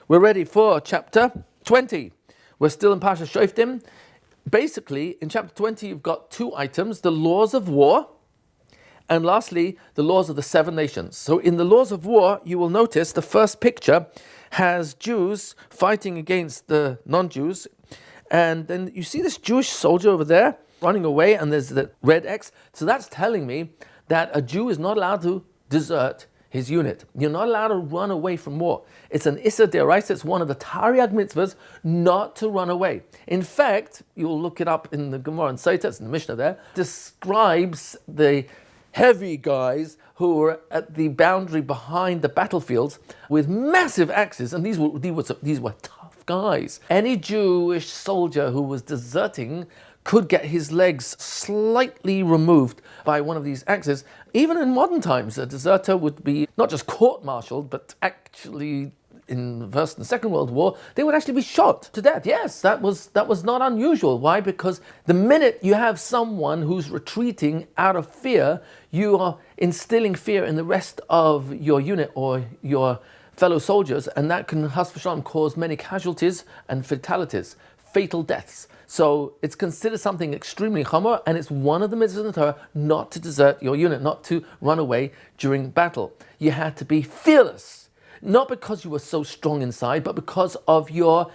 We're ready for chapter 20. We're still in Parashat Shoftim. Basically, in chapter 20, you've got two items, the laws of war, and lastly, the laws of the 7 nations. So in the laws of war, you will notice the first picture has Jews fighting against the non-Jews. And then you see this Jewish soldier over there running away, and there's the red X. So that's telling me that a Jew is not allowed to desert his unit. You're not allowed to run away from war. It's an Issa D'Oraisa. It's one of the Tariag mitzvahs not to run away. In fact, you'll look it up in the Gemara and Sotah, it's in the Mishnah there, describes the heavy guys who were at the boundary behind the battlefields with massive axes, and these were tough guys. Any Jewish soldier who was deserting could get his legs slightly removed by one of these axes. Even in modern times, a deserter would be not just court-martialed, but actually in the First and Second World War, they would actually be shot to death. Yes, that was not unusual. Why? Because the minute you have someone who's retreating out of fear, you are instilling fear in the rest of your unit or your fellow soldiers, and that can, Has v'Shalom, cause many casualties and fatalities, fatal deaths. So it's considered something extremely chamor, and it's one of the mitzvahs in the Torah not to desert your unit, not to run away during battle. You had to be fearless, not because you were so strong inside, but because of your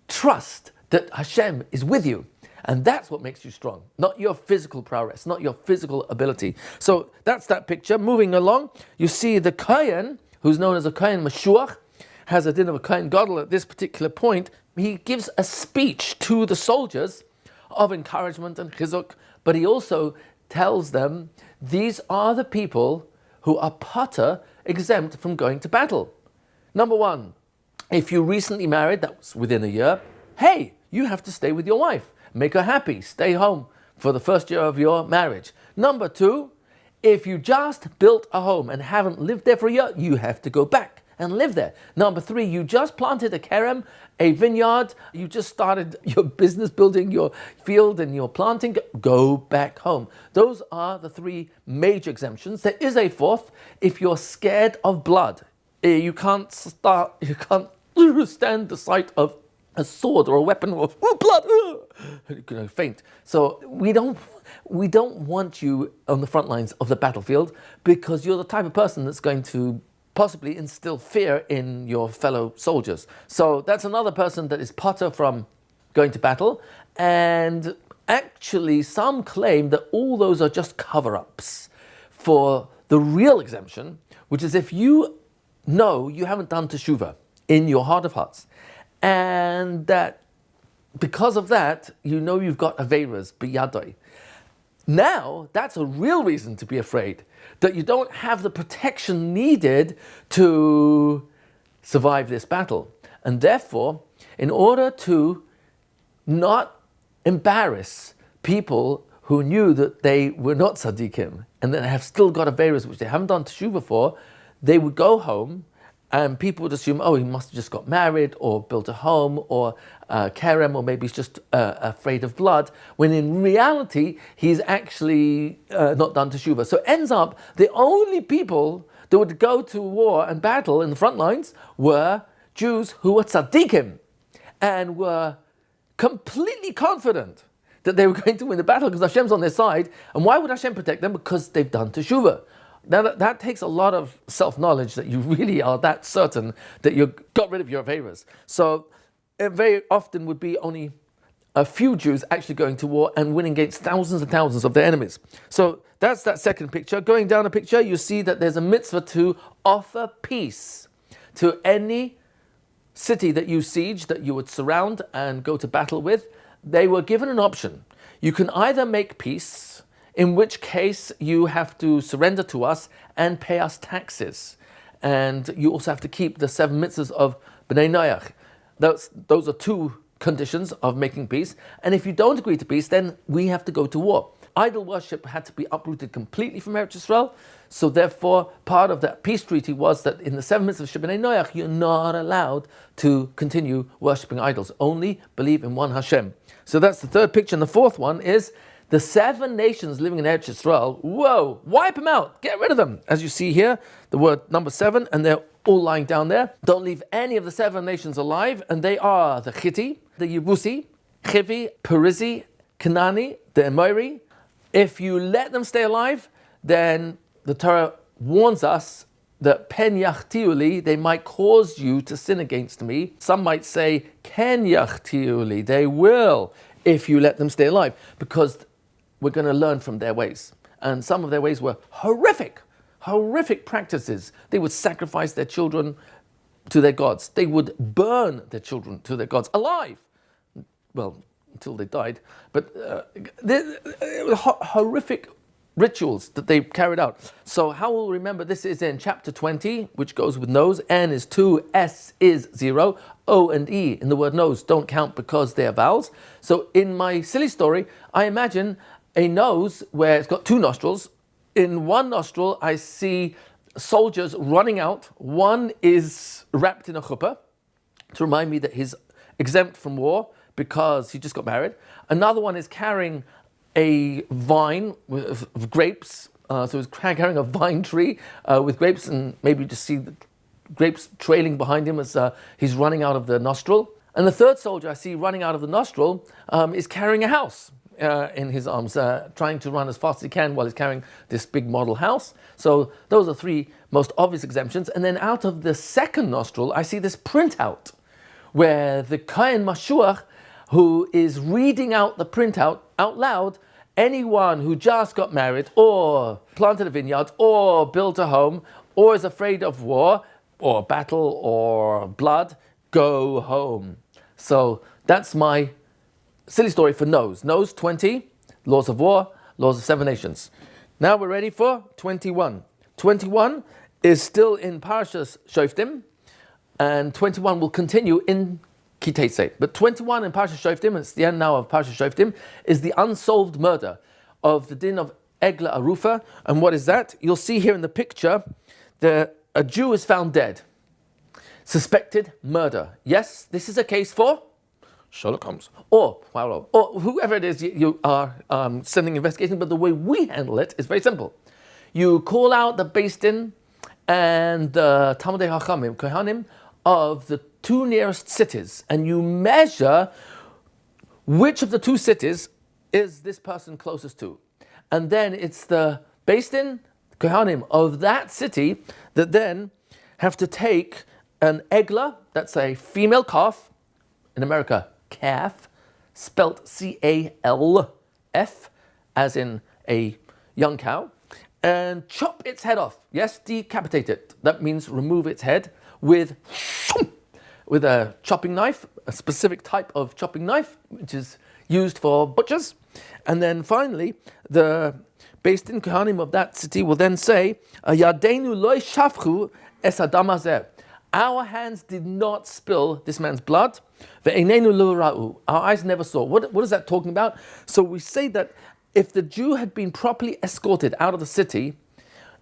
trust that Hashem is with you. And that's what makes you strong, not your physical prowess, not your physical ability. So that's that picture. Moving along, you see the Kohen, who's known as a Kohen Meshuach, has a din of a Kohen Gadol at this particular point. He gives a speech to the soldiers of encouragement and chizuk, but he also tells them these are the people who are pater, exempt from going to battle. Number one, if you recently married, that was within a year, hey, you have to stay with your wife. Make her happy. Stay home for the first year of your marriage. Number two, if you just built a home and haven't lived there for a year, you have to go back and live there. Number three, you just planted a kerem, a vineyard, you just started your business, building your field and your planting, go back home. Those are the 3 major exemptions. There is a fourth, if you're scared of blood. You can't stand the sight of a sword or a weapon or blood, you're going to faint. So we don't want you on the front lines of the battlefield, because you're the type of person that's going to possibly instill fear in your fellow soldiers. So that's another person that is pater from going to battle. And actually some claim that all those are just cover-ups for the real exemption, which is if you know you haven't done teshuvah in your heart of hearts, and that because of that, you know you've got aveiros biyadoi. Now, that's a real reason to be afraid, that you don't have the protection needed to survive this battle. And therefore, in order to not embarrass people who knew that they were not tzaddikim and that have still got aveiros which they haven't done teshuvah for, they would go home and people would assume, oh, he must have just got married or built a home or kerem, or maybe he's just afraid of blood, when in reality, he's actually not done teshuvah. So it ends up, the only people that would go to war and battle in the front lines were Jews who were tzaddikim and were completely confident that they were going to win the battle because Hashem's on their side. And why would Hashem protect them? Because they've done teshuvah. Now that takes a lot of self-knowledge, that you really are that certain that you got rid of your aveiros. So it very often would be only a few Jews actually going to war and winning against thousands and thousands of their enemies. So that's that second picture. Going down a picture, you see that there's a mitzvah to offer peace to any city that you siege, that you would surround and go to battle with. They were given an option. You can either make peace, in which case you have to surrender to us and pay us taxes. And you also have to keep the 7 mitzvahs of B'nai Noach. Those are 2 conditions of making peace. And if you don't agree to peace, then we have to go to war. idol worship had to be uprooted completely from Eretz Yisrael. So therefore, part of that peace treaty was that in the 7 Mitzvot of Shebnei Noach, you're not allowed to continue worshipping idols. Only believe in one Hashem. So that's the third picture. And the fourth one is the 7 nations living in Eretz Yisrael. Whoa, wipe them out. Get rid of them. As you see here, the word number 7, and they're all lying down there. Don't leave any of the 7 nations alive. And they are the Chiti, the Yebusi, Chivi, Perizi, Kanani, the Emori. If you let them stay alive, then the Torah warns us that pen yachtiuli, they might cause you to sin against me. Some might say ken yachtiuli, they will if you let them stay alive, because we're going to learn from their ways. And some of their ways were horrific practices. They would sacrifice their children to their gods. They would burn their children to their gods alive. Well, until they died. But horrific rituals that they carried out. So how we'll remember this is in chapter 20, which goes with nose. N is 2, S is 0. O and E in the word nose don't count because they are vowels. So in my silly story, I imagine a nose where it's got 2 nostrils. In one nostril, I see soldiers running out. One is wrapped in a chuppah to remind me that he's exempt from war because he just got married. Another one is carrying a vine of grapes. So he's carrying a vine tree with grapes, and maybe you just see the grapes trailing behind him as he's running out of the nostril. And the third soldier I see running out of the nostril is carrying a house in his arms, trying to run as fast as he can while he's carrying this big model house. So those are 3 most obvious exemptions. And then out of the second nostril, I see this printout where the Kohen Mashuach, who is reading out the printout out loud, anyone who just got married or planted a vineyard or built a home or is afraid of war or battle or blood, go home. So that's my silly story for nose. Nose 20, laws of war, laws of 7 nations. Now we're ready for 21. 21 is still in Parashas Shoftim, and 21 will continue in Kitese. But 21 in Parashas Shoftim, it's the end now of Parashas Shoftim, is the unsolved murder of the din of Egla Arufa. And what is that? You'll see here in the picture that a Jew is found dead. Suspected murder. Yes, this is a case for Sherlock Holmes or whoever it is you are sending investigation. But the way we handle it is very simple. You call out the Beis Din and the Talmidei Hachamim, Kohanim, of the 2 nearest cities, and you measure which of the 2 cities is this person closest to. And then it's the Beis Din, Kohanim of that city that then have to take an egla, that's a female calf, in America, calf, spelt C-A-L-F, as in a young cow, and chop its head off. Yes, decapitate it. That means remove its head with a chopping knife, a specific type of chopping knife, which is used for butchers. And then finally, the Beis Din Kohanim of that city will then say, Yadeinu loy shafchu es adam hazeh. Our hands did not spill this man's blood. Ve'einenu lo ra'u. Our eyes never saw. What is that talking about? So we say that if the Jew had been properly escorted out of the city,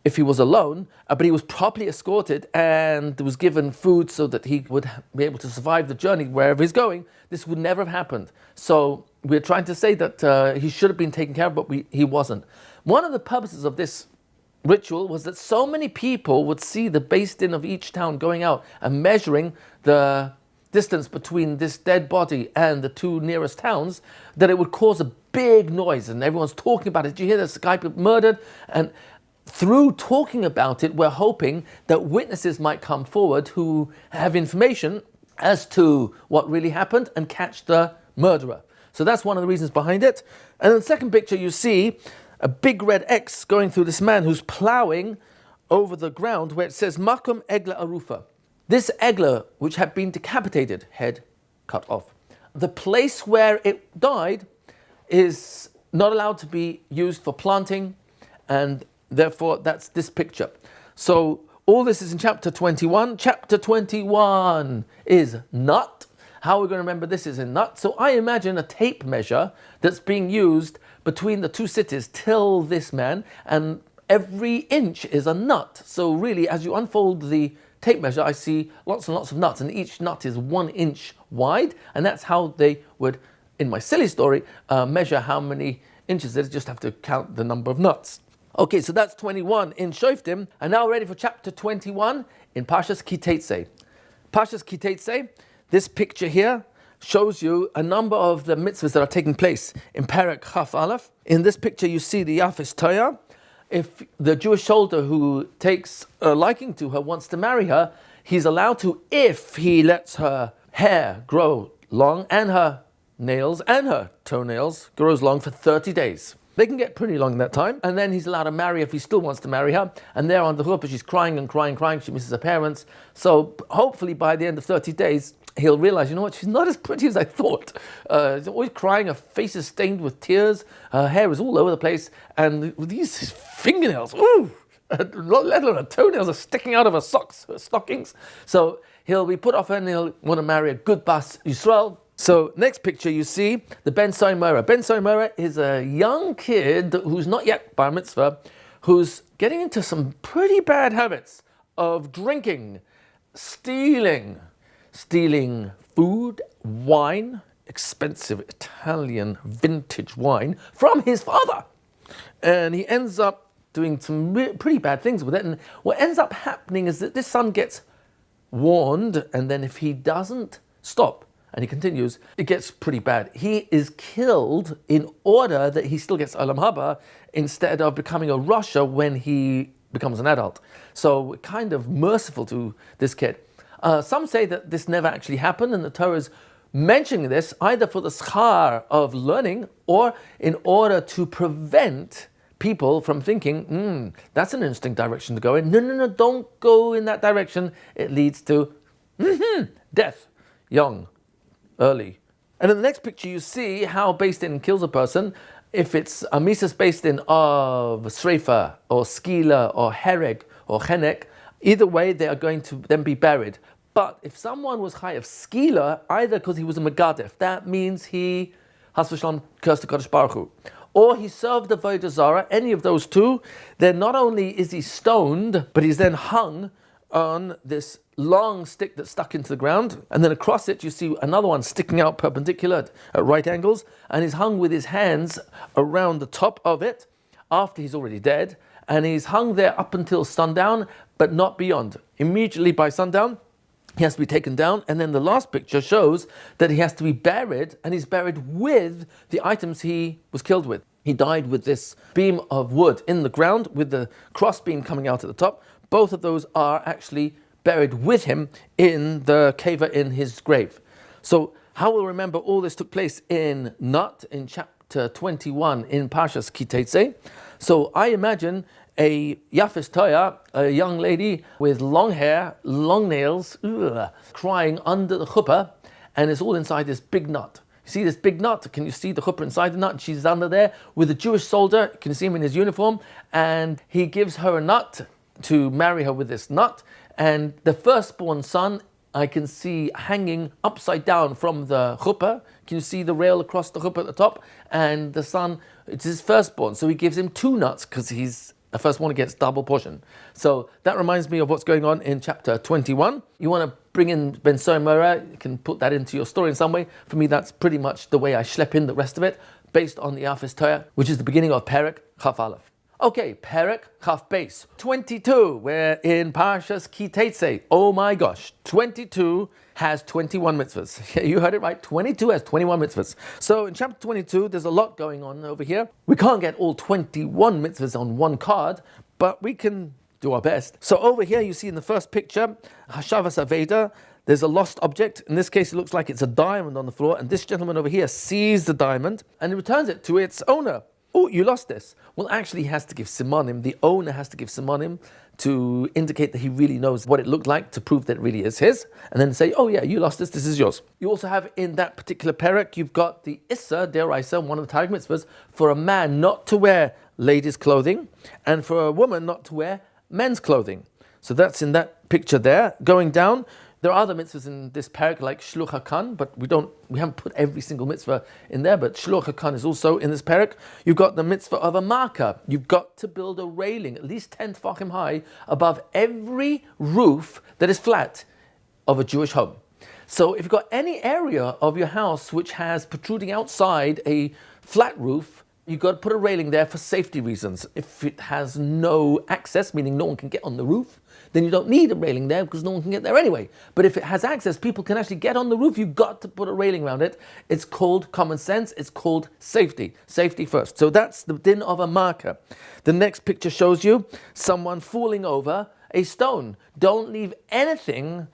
if he was alone, but he was properly escorted and was given food so that he would be able to survive the journey wherever he's going, this would never have happened. So we're trying to say that he should have been taken care of, but he wasn't. One of the purposes of this ritual was that so many people would see the Beis Din of each town going out and measuring the distance between this dead body and the 2 nearest towns, that it would cause a big noise and everyone's talking about it. Did you hear this guy murdered? And through talking about it, we're hoping that witnesses might come forward who have information as to what really happened and catch the murderer. So that's one of the reasons behind it. And in the second picture, you see a big red X going through this man who's plowing over the ground where it says Makom Egla Arufa. This Egla, which had been decapitated, head cut off. The place where it died is not allowed to be used for planting, and therefore that's this picture. So all this is in chapter 21. Chapter 21 is not How we're going to remember this is in nut. So I imagine a tape measure that's being used between the two cities till this man, and every inch is a nut. So really, as you unfold the tape measure, I see lots and lots of nuts, and each nut is 1 inch wide, and that's how they would, in my silly story, measure how many inches. They just have to count the number of nuts. Okay, so that's 21 in Shoftim, and now we're ready for chapter 21 in Parshas Kiteitzei. Parshas Kiteitzei, this picture here shows you a number of the mitzvahs that are taking place in Perek Chaf Aleph. In this picture, you see the Yafis Toya. If the Jewish soldier who takes a liking to her wants to marry her, he's allowed to if he lets her hair grow long and her nails and her toenails grows long for 30 days. They can get pretty long in that time, and then he's allowed to marry if he still wants to marry her. And there on the chuppah, she's crying and crying, crying. She misses her parents. So hopefully by the end of 30 days, he'll realize, you know what, she's not as pretty as I thought. She's always crying, her face is stained with tears, her hair is all over the place, and these fingernails, ooh, let alone her toenails are sticking out of her socks, her stockings. So he'll be put off and he'll want to marry a good Bas Yisrael. So next picture you see the Ben Soimera. Ben Soimera is a young kid who's not yet bar mitzvah, who's getting into some pretty bad habits of drinking, stealing food, wine, expensive Italian vintage wine from his father. And he ends up doing some pretty bad things with it. And what ends up happening is that this son gets warned, and then if he doesn't stop, and he continues, it gets pretty bad. He is killed in order that he still gets Olam Haba instead of becoming a Rasha when he becomes an adult. So kind of merciful to this kid. Some say that this never actually happened, and the Torah is mentioning this either for the schar of learning or in order to prevent people from thinking, that's an interesting direction to go in. No, don't go in that direction. It leads to death, young, early. And in the next picture you see how based in kills a person. If it's a mises based in of sreifa or skila or hereg or chenek, either way they are going to then be buried. But if someone was high of skila, either because he was a megadef, that means he has v'shalom cursed the Kodesh Baruch Hu, or he served the Avodah Zarah, any of those two, then not only is he stoned, but he's then hung on this long stick that's stuck into the ground, and then across it you see another one sticking out perpendicular at right angles, and he's hung with his hands around the top of it after he's already dead, and he's hung there up until sundown, but not beyond. Immediately by sundown, he has to be taken down, and then the last picture shows that he has to be buried, and he's buried with the items he was killed with. He died with this beam of wood in the ground with the cross beam coming out at the top. Both of those are actually buried with him in the keva in his grave. So how we'll remember all this took place in Nut, in chapter 21 in Parshas Kiteitzei. So I imagine a Yafis Toya, a young lady with long hair, long nails, crying under the chuppah, and it's all inside this big nut. You see this big nut? Can you see the chuppah inside the nut? She's under there with a Jewish soldier. Can you see him in his uniform? And he gives her a nut to marry her with this nut. And the firstborn son, I can see hanging upside down from the chuppah. Can you see the rail across the chuppah at the top? And the son, it's his firstborn. So he gives him 2 nuts because he's the first one gets double portion. So that reminds me of what's going on in chapter 21. You want to bring in Ben Soimera, you can put that into your story in some way. For me, that's pretty much the way I schlep in the rest of it, based on the Yafis Toya, which is the beginning of Perek Chaf Aleph. Okay, Perek Chaf Beis 22. We're in Parshas Kiteitzei. Oh my gosh, 22 has 21 mitzvahs. Yeah, you heard it right. 22 has 21 mitzvahs. So in chapter 22, there's a lot going on over here. We can't get all 21 mitzvahs on one card, but we can do our best. So over here, you see in the first picture, Hashavas Aveda. There's a lost object. In this case, it looks like it's a diamond on the floor, and this gentleman over here sees the diamond and he returns it to its owner. Oh, you lost this. Well, actually, he has to give simonim. The owner has to give simonim to indicate that he really knows what it looked like, to prove that it really is his, and then say, oh yeah, you lost this is yours. You also have in that particular perek, you've got the Issa, Deraisa, one of the Targum mitzvahs, for a man not to wear ladies' clothing, and for a woman not to wear men's clothing. So that's in that picture there. Going down, There are other mitzvahs in this parak like Shluch HaKan, but we haven't put every single mitzvah in there, but Shluch HaKan is also in this parak. You've got the mitzvah of a marker. You've got to build a railing, at least 10 tefachim high, above every roof that is flat of a Jewish home. So if you've got any area of your house which has protruding outside a flat roof, you've got to put a railing there for safety reasons. If it has no access, meaning no one can get on the roof, then you don't need a railing there because no one can get there anyway. But if it has access, people can actually get on the roof, you've got to put a railing around it. It's called common sense, it's called safety. Safety first. So that's the din of a marker. The next picture shows you someone falling over a stone. Don't leave anything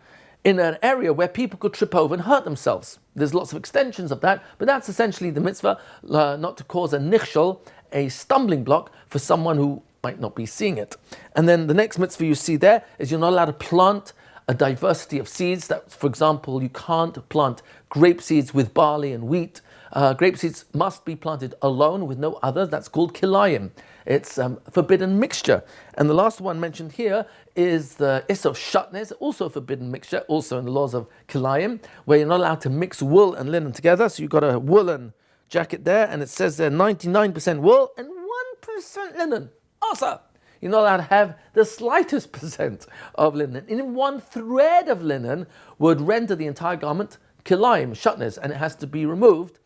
in an area where people could trip over and hurt themselves. There's lots of extensions of that, but that's essentially the mitzvah, not to cause a nichshol, a stumbling block for someone who might not be seeing it. And then the next mitzvah you see there is you're not allowed to plant a diversity of seeds. That, for example, you can't plant grape seeds with barley and wheat. Grape seeds must be planted alone with no others. That's called kilayim. It's forbidden mixture. And the last one mentioned here is the is of shatnez, also a forbidden mixture, also in the laws of kilayim, where you're not allowed to mix wool and linen together. So you've got a woolen jacket there, and it says there 99% wool and 1% linen. Asa! You're not allowed to have the slightest percent of linen. And one thread of linen would render the entire garment kilayim, shatnez, and it has to be removed.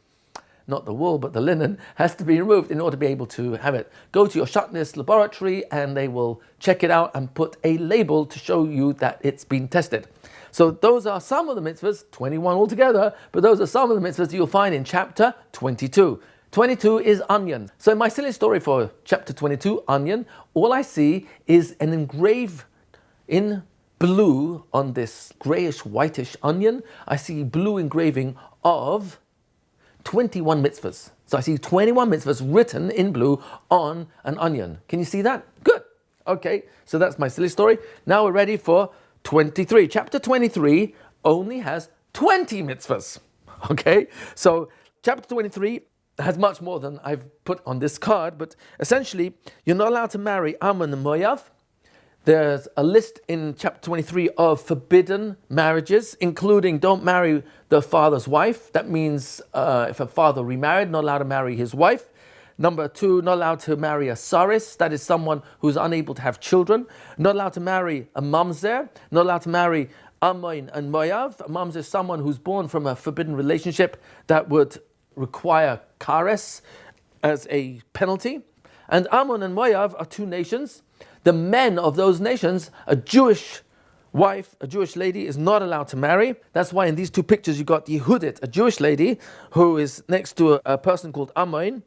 Not the wool, but the linen has to be removed in order to be able to have it. Go to your shatnez laboratory and they will check it out and put a label to show you that it's been tested. So those are some of the mitzvahs, 21 altogether, but those are some of the mitzvahs you'll find in chapter 22. 22 is onion. So in my silly story for chapter 22, onion, all I see is an engrave in blue on this grayish whitish onion. I see blue engraving of 21 mitzvahs. So I see 21 mitzvahs written in blue on an onion. Can you see that? Good. Okay, so that's my silly story. Now we're ready for 23. Chapter 23 only has 20 mitzvahs. Okay, so chapter 23 has much more than I've put on this card, but essentially, you're not allowed to marry Ammon and Moav. There's a list in chapter 23 of forbidden marriages, including don't marry the father's wife. That means if a father remarried, not allowed to marry his wife. Number 2, not allowed to marry a saris, that is someone who's unable to have children. Not allowed to marry a mamzer, not allowed to marry Ammon and Moav. A mamzer is someone who's born from a forbidden relationship that would require kares as a penalty. And Ammon and Moav are 2 nations. The men of those nations, a Jewish wife, a Jewish lady, is not allowed to marry. That's why in these 2 pictures you got Yehudit, a Jewish lady who is next to a person called Ammon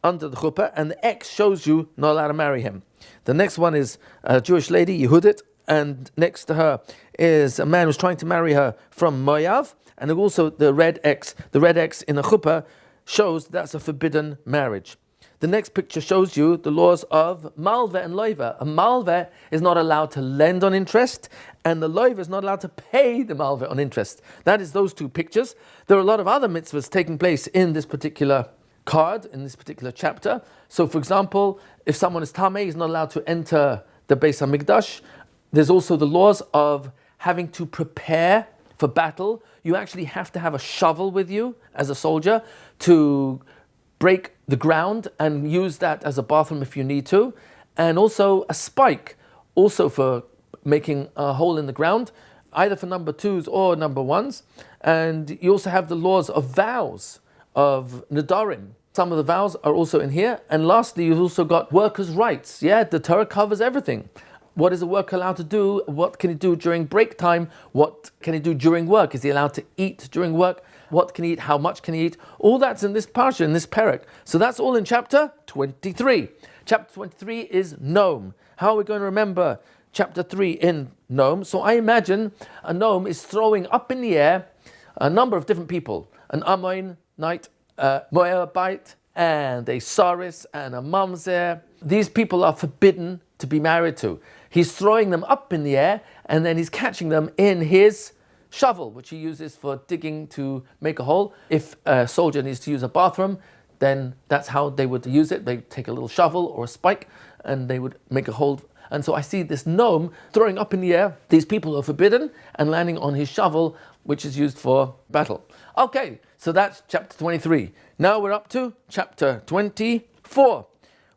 under the chuppah, and the X shows you not allowed to marry him. The next one is a Jewish lady, Yehudit, and next to her is a man who's trying to marry her from Moav, and also the red X. The red X in a chuppah shows that's a forbidden marriage. The next picture shows you the laws of malveh and loiva. A malveh is not allowed to lend on interest, and the loiva is not allowed to pay the malveh on interest. That is those 2 pictures. There are a lot of other mitzvahs taking place in this particular card, in this particular chapter. So for example, if someone is tameh, he's not allowed to enter the Beis HaMikdash. There's also the laws of having to prepare for battle. You actually have to have a shovel with you as a soldier to break the ground and use that as a bathroom if you need to. And also a spike, also for making a hole in the ground, either for number 2s or number 1s. And you also have the laws of vows, of Nedarim. Some of the vows are also in here. And lastly, you've also got workers' rights. Yeah, the Torah covers everything. What is a worker allowed to do? What can he do during break time? What can he do during work? Is he allowed to eat during work? What can he eat? How much can he eat? All that's in this parsha, in this parak. So that's all in chapter 23. Chapter 23 is Noam. How are we going to remember chapter 3 in Noam? So I imagine a Noam is throwing up in the air a number of different people. An Ammonite, Moabite, and a Saris, and a Mamzer. These people are forbidden to be married to. He's throwing them up in the air, and then he's catching them in his shovel, which he uses for digging to make a hole. If a soldier needs to use a bathroom, then that's how they would use it. They take a little shovel or a spike, and they would make a hole And so I see this gnome throwing up in the air these people who are forbidden and landing on his shovel, which is used for battle. Okay, so that's chapter 23. Now we're up to chapter 24.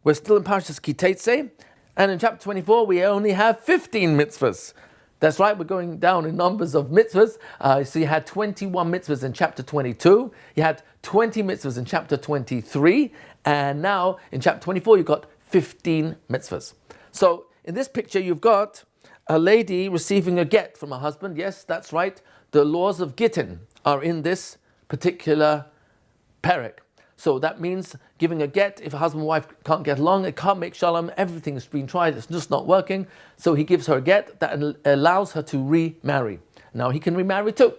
We're still in Parshas Kitetse, and in chapter 24 we only have 15 mitzvahs. That's right, we're going down in numbers of mitzvahs. So you had 21 mitzvahs in chapter 22, you had 20 mitzvahs in chapter 23, and now in chapter 24 you've got 15 mitzvahs. So in this picture you've got a lady receiving a get from her husband. Yes, that's right, the laws of Gittin are in this particular parak. So that means giving a get, if a husband and wife can't get along, it can't make shalom, everything's been tried, it's just not working. So he gives her a get that allows her to remarry. Now he can remarry too.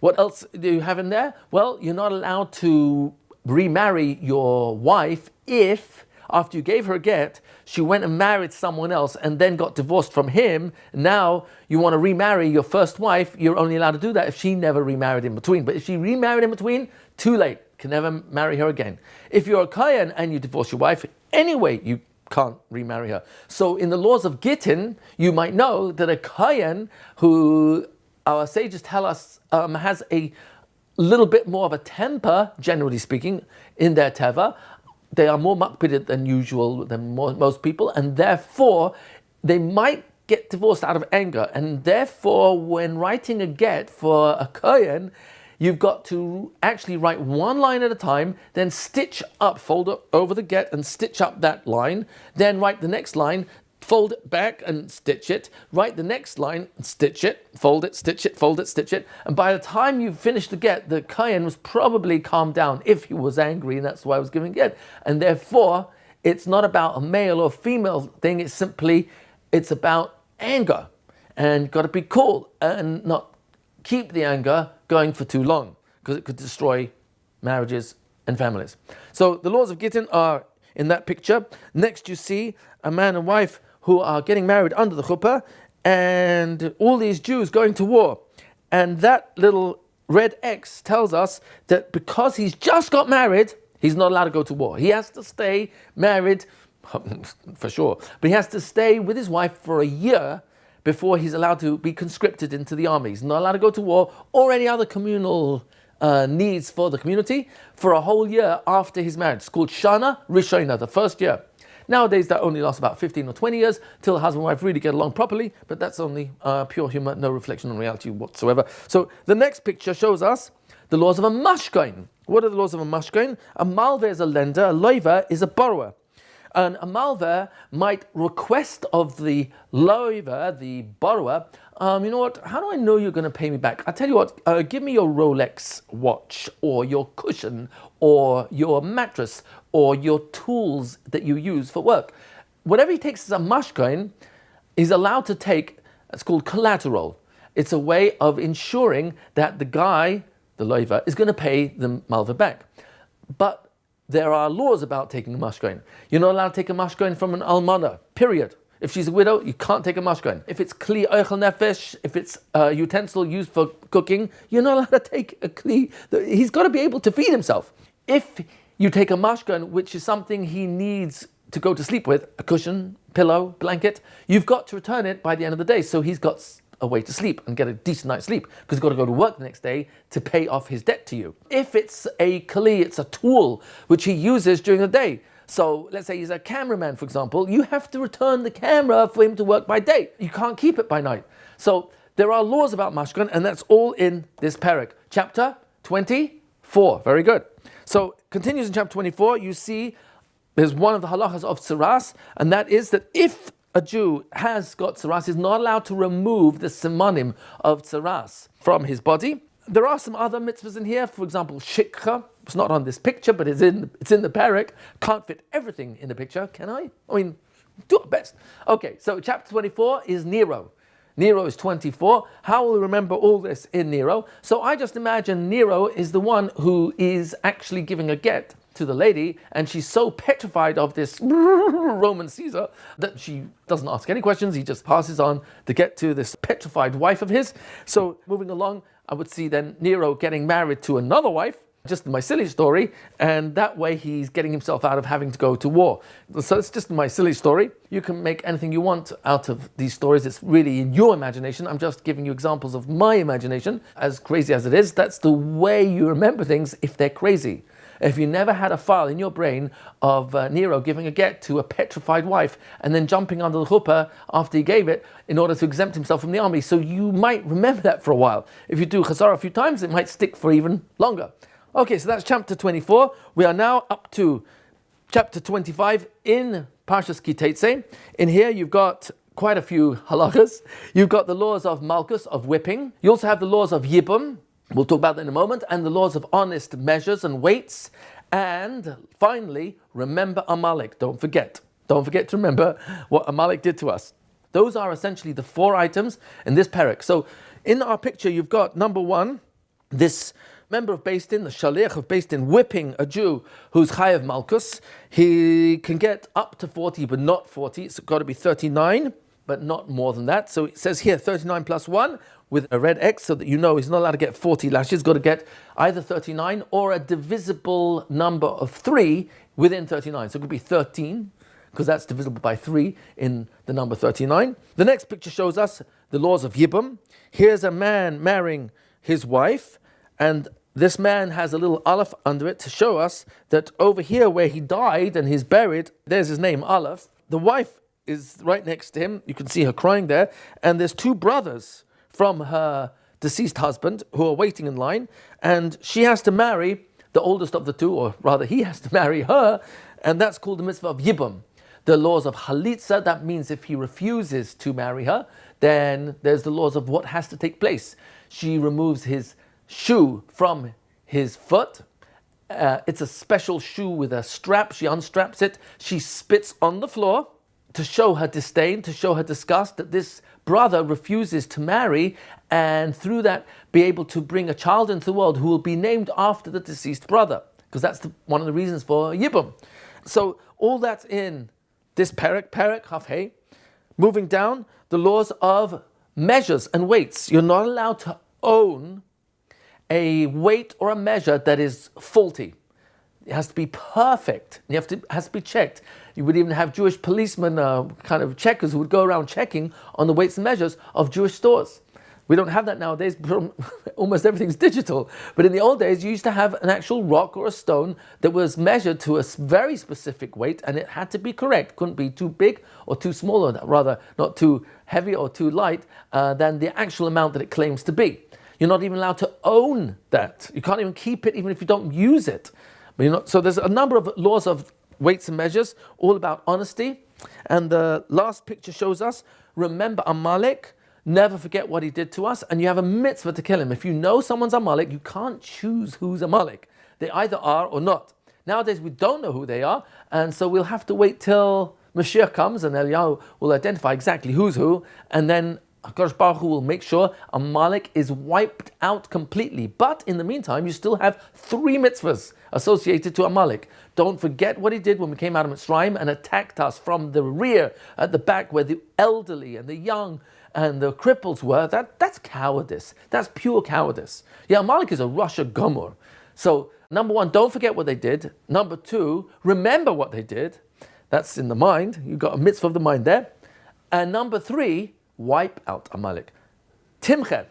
What else do you have in there? Well, you're not allowed to remarry your wife if, after you gave her a get, she went and married someone else and then got divorced from him. Now you want to remarry your first wife, you're only allowed to do that if she never remarried in between. But if she remarried in between, too late. Can never marry her again. If you're a Kayan and you divorce your wife, anyway, you can't remarry her. So in the laws of Gittin, you might know that a Kayan who our sages tell us has a little bit more of a temper, generally speaking, in their teva. They are more makpidit than usual, than most people, and therefore they might get divorced out of anger. And therefore, when writing a get for a Kayan, you've got to actually write one line at a time, then stitch up, fold it over the get and stitch up that line, then write the next line, fold it back and stitch it, write the next line, stitch it, fold it, stitch it, fold it, stitch it. And by the time you finish the get, the Kayan was probably calmed down if he was angry, and that's why I was giving get. And therefore, it's not about a male or female thing, it's about anger. And got to be cool and not keep the anger going for too long, because it could destroy marriages and families. So the laws of Gittin are in that picture. Next you see a man and wife who are getting married under the chuppah, and all these Jews going to war. And that little red X tells us that because he's just got married, he's not allowed to go to war. He has to stay married, for sure, but he has to stay with his wife for a year before he's allowed to be conscripted into the army. He's not allowed to go to war or any other communal needs for the community for a whole year after his marriage. It's called Shana Rishona, the first year. Nowadays that only lasts about 15 or 20 years till husband and wife really get along properly, but that's only pure humor, no reflection on reality whatsoever. So the next picture shows us the laws of a mashkoin. What are the laws of a mashkoin? A malveh is a lender, a loiva is a borrower. And a malveh might request of the loiva, the borrower, you know what, how do I know you're going to pay me back? I'll tell you what, give me your Rolex watch, or your cushion, or your mattress, or your tools that you use for work. Whatever he takes as a mashkoin, he's allowed to take, it's called collateral. It's a way of ensuring that the guy, the loiva, is going to pay the malveh back. But there are laws about taking a mashkoin. You're not allowed to take a mashkoin from an almana, period. If she's a widow, you can't take a mashkoin. If it's kli oichel nefesh, if it's a utensil used for cooking, you're not allowed to take a kli. He's got to be able to feed himself. If you take a mashkoin, which is something he needs to go to sleep with, a cushion, pillow, blanket, you've got to return it by the end of the day. So he's got a way to sleep and get a decent night's sleep, because he's got to go to work the next day to pay off his debt to you. If it's a kli, it's a tool which he uses during the day. So let's say he's a cameraman, for example, you have to return the camera for him to work by day. You can't keep it by night. So there are laws about mashkoin, and that's all in this parak. Chapter 24. Very good. So continues in chapter 24, you see there's one of the halachas of tsaras, and that is that if a Jew has got tsaras, he's not allowed to remove the simanim of tsaras from his body. There are some other mitzvahs in here. For example, shikha. It's not on this picture, but it's in the parak. Can't fit everything in the picture, can I? I mean, do our best. Okay, so chapter 24 is Nero. Nero is 24. How will we remember all this in Nero? So I just imagine Nero is the one who is actually giving a get to the lady, and she's so petrified of this Roman Caesar that she doesn't ask any questions. He just passes on the get to this petrified wife of his. So moving along, I would see then Nero getting married to another wife, just my silly story, and that way he's getting himself out of having to go to war. So it's just my silly story. You can make anything you want out of these stories. It's really in your imagination. I'm just giving you examples of my imagination. As crazy as it is, that's the way you remember things if they're crazy. If you never had a file in your brain of Nero giving a get to a petrified wife and then jumping under the chuppah after he gave it in order to exempt himself from the army, so you might remember that for a while. If you do chazara a few times, it might stick for even longer. Okay, so that's chapter 24. We are now up to chapter 25 in Parshas Ki Teitzei. In here you've got quite a few halachas. You've got the laws of Malchus, of whipping. You also have the laws of Yibum. We'll talk about that in a moment. And the laws of honest measures and weights. And finally, remember Amalek. Don't forget. Don't forget to remember what Amalek did to us. Those are essentially the 4 items in this parak. So in our picture, you've got number 1, this member of Beis Din, the shaliach of Beis Din, whipping a Jew who's chayav malchus. He can get up to 40, but not 40. It's got to be 39, but not more than that. So it says here 39 plus 1 with a red X, so that you know he's not allowed to get 40 lashes. He's got to get either 39 or a divisible number of 3 within 39. So it could be 13, because that's divisible by 3 in the number 39. The next picture shows us the laws of Yibum. Here's a man marrying his wife, and this man has a little aleph under it to show us that over here where he died and he's buried, there's his name, Aleph. The wife is right next to him. You can see her crying there. And there's 2 brothers from her deceased husband who are waiting in line. And she has to marry the oldest of the 2, or rather he has to marry her. And that's called the mitzvah of Yibum. The laws of Halitza, that means if he refuses to marry her, then there's the laws of what has to take place. She removes his shoe from his foot. It's a special shoe with a strap. She unstraps it. She spits on the floor to show her disdain, to show her disgust that this brother refuses to marry, and through that be able to bring a child into the world who will be named after the deceased brother, because that's one of the reasons for Yibum. So all that's in this parak Hafhei. Moving down, the laws of measures and weights. You're not allowed to own a weight or a measure that is faulty. It has to be perfect. It has to be checked. You would even have Jewish policemen, kind of checkers, who would go around checking on the weights and measures of Jewish stores. We don't have that nowadays. Almost everything's digital. But in the old days, you used to have an actual rock or a stone that was measured to a very specific weight, and it had to be correct. Couldn't be too big or too small, or rather not too heavy or too light than the actual amount that it claims to be. You're not even allowed to own that. You can't even keep it even if you don't use it. But so there's a number of laws of weights and measures, all about honesty. And the last picture shows us, remember Amalek, never forget what he did to us, and you have a mitzvah to kill him. If you know someone's Amalek, you can't choose who's Amalek. They either are or not. Nowadays we don't know who they are, and so we'll have to wait till Mashiach comes and Eliyahu will identify exactly who's who, and then HaKadosh Baruch Hu will make sure Amalek is wiped out completely. But in the meantime, you still have 3 mitzvahs associated to Amalek. Don't forget what he did when we came out of Mitzrayim and attacked us from the rear, at the back, where the elderly and the young and the cripples were. That's cowardice. That's pure cowardice. Yeah, Amalek is a Rasha Gomor. So, number 1, don't forget what they did. Number 2, remember what they did. That's in the mind. You've got a mitzvah of the mind there. And number 3, wipe out Amalek. Timcher,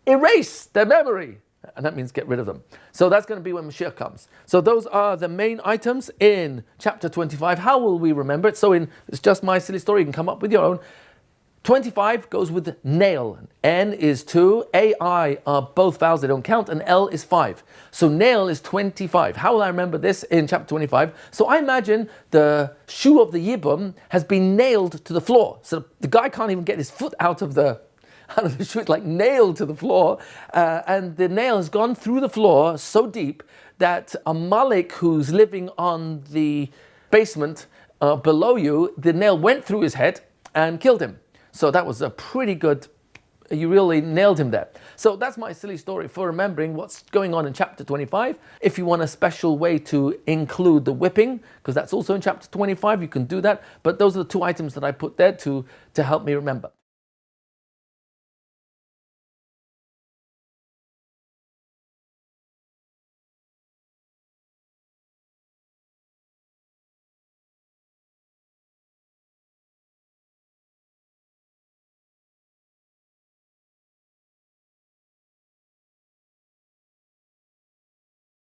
erase their memory. And that means get rid of them. So that's going to be when Mashiach comes. So those are the main items in chapter 25. How will we remember it? So it's just my silly story. You can come up with your own. 25 goes with nail. N is 2, AI are both vowels, they don't count, and L is 5. So nail is 25. How will I remember this in chapter 25? So I imagine the shoe of the Yibum has been nailed to the floor. So the guy can't even get his foot out of the shoe. It's like nailed to the floor. And the nail has gone through the floor so deep that Amalek, who's living on the basement below you, the nail went through his head and killed him. So that was a pretty good, you really nailed him there. So that's my silly story for remembering what's going on in chapter 25. If you want a special way to include the whipping, because that's also in chapter 25, you can do that. But those are the 2 items that I put there to help me remember.